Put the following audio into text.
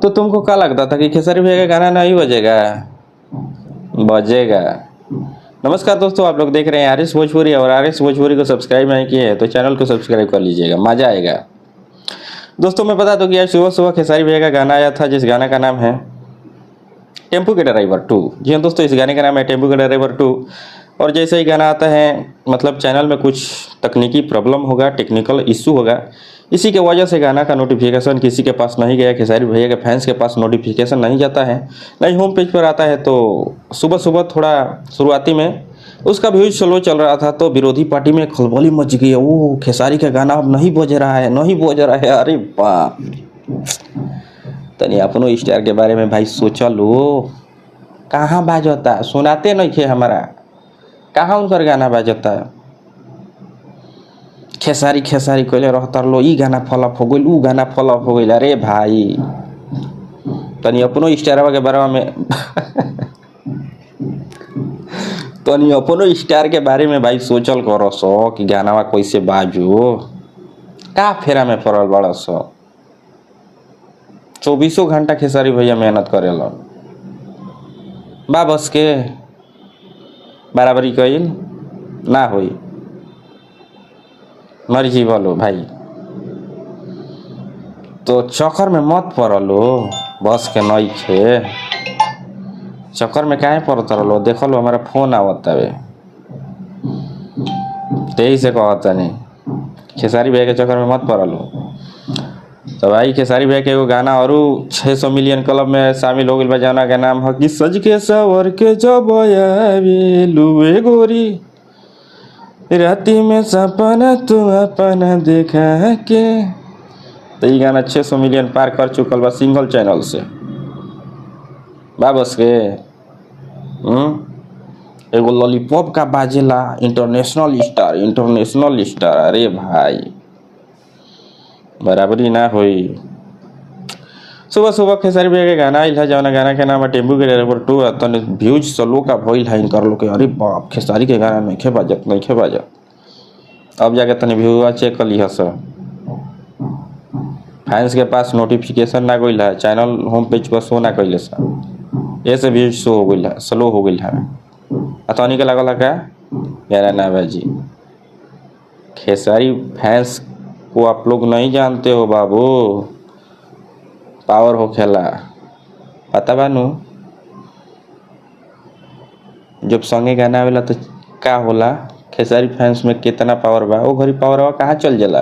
तो तुमको क्या लगता था कि खेसारी भैया का गाना नहीं बजेगा? बजेगा। नमस्कार दोस्तों, आप लोग देख रहे हैं आर.एस. भोजपुरी, और आर.एस. भोजपुरी को सब्सक्राइब नहीं किए हैं तो चैनल को सब्सक्राइब कर लीजिएगा, मजा आएगा। दोस्तों मैं बता दूं कि आज सुबह सुबह खेसारी भैया का गाना आया था, जिस गाना का नाम है टेम्पू के ड्राइवर 2। जी हाँ दोस्तों, इस गाने का नाम है टेम्पू के ड्राइवर 2। और जैसे ही गाना आता है, मतलब चैनल में कुछ तकनीकी प्रॉब्लम होगा, टेक्निकल इशू होगा, इसी के वजह से गाना का नोटिफिकेशन किसी के पास नहीं गया, खेसारी भैया के फैंस के पास नोटिफिकेशन नहीं जाता है, नहीं होम पेज पर आता है। तो सुबह सुबह थोड़ा शुरुआती में उसका व्यूज स्लो चल रहा था, तो विरोधी पार्टी में खलबली मच गई है। वो खेसारी का गाना अब नहीं बज रहा है, नहीं बज रहा है। अरे बाप, तनी अपनो स्टार के बारे में भाई सोचा लो। कहाँ बाजता, सुनाते नहीं थे हमारा, कहाँ उनकर गाना बाजता। खेसारी खेसारी कहले रहता लो, ई गाना फ्लॉप हो गई, ऊ गाना फ्लॉप हो गई। अरे भाई तनी अपनो स्टारवा के बारे में तनी अपनो स्टार के बारे में भाई सोचल करो सो कि गानावा कैसे बाजो। का फेरा में पड़ल बड़ा सो। 24 घंटा खेसारी भैया मेहनत करेला, बा बस के बराबरी कइल ना होई। मर्जी बोलो भाई, तो चक्कर में मत पड़लो, बस के नहीं खे चक्कर में काहे पड़त रहो। देख लो हमारा फोन आवत है, तेही से कहता नहीं खेसारी भैया के चक्कर में मत पड़लो। तो भाई खेसारी भैया के एगो गाना और 600 मिलियन क्लब में शामिल हो गई बा, जाना का नाम है कि सज के सवर के जब लुए गोरी राती में सपना तू अपना देखा के। तो ये गाना 600 मिलियन पार कर चुकल बा सिंगल चैनल से। बाबस के एगो लॉलीपॉप का बाजेला इंटरनेशनल स्टार, इंटरनेशनल स्टार। अरे भाई बराबरी ना हुई। सुबह सुबह खेसारी भैया के गाना आइल है, जौना गाना के नाम है टेम्पू के ड्राइवर 2। तनी व्यूज स्लो का भइल है इनकर लोग के। अरे बाप, खेसारी के गाना नहीं बाजत, नहीं बाजत। अब जाके तनी व्यूआ चेक कर लिया सर, फैंस के पास नोटिफिकेशन ना गइल है, चैनल होम पेज पर शो ना कइले सर, ऐसे व्यूज शो हो गइल है, स्लो हो गइल है। अतनी के लागल है का गाना ना बाजी। खेसारी फैंस को आप लोग नहीं जानते हो बाबू, पावर हो खेला पता बानू। जब संगे गाना आवेला तो का होला, खेसारी फैंस में कितना पावर बा, वो घरी पावर कहाँ चल जाला।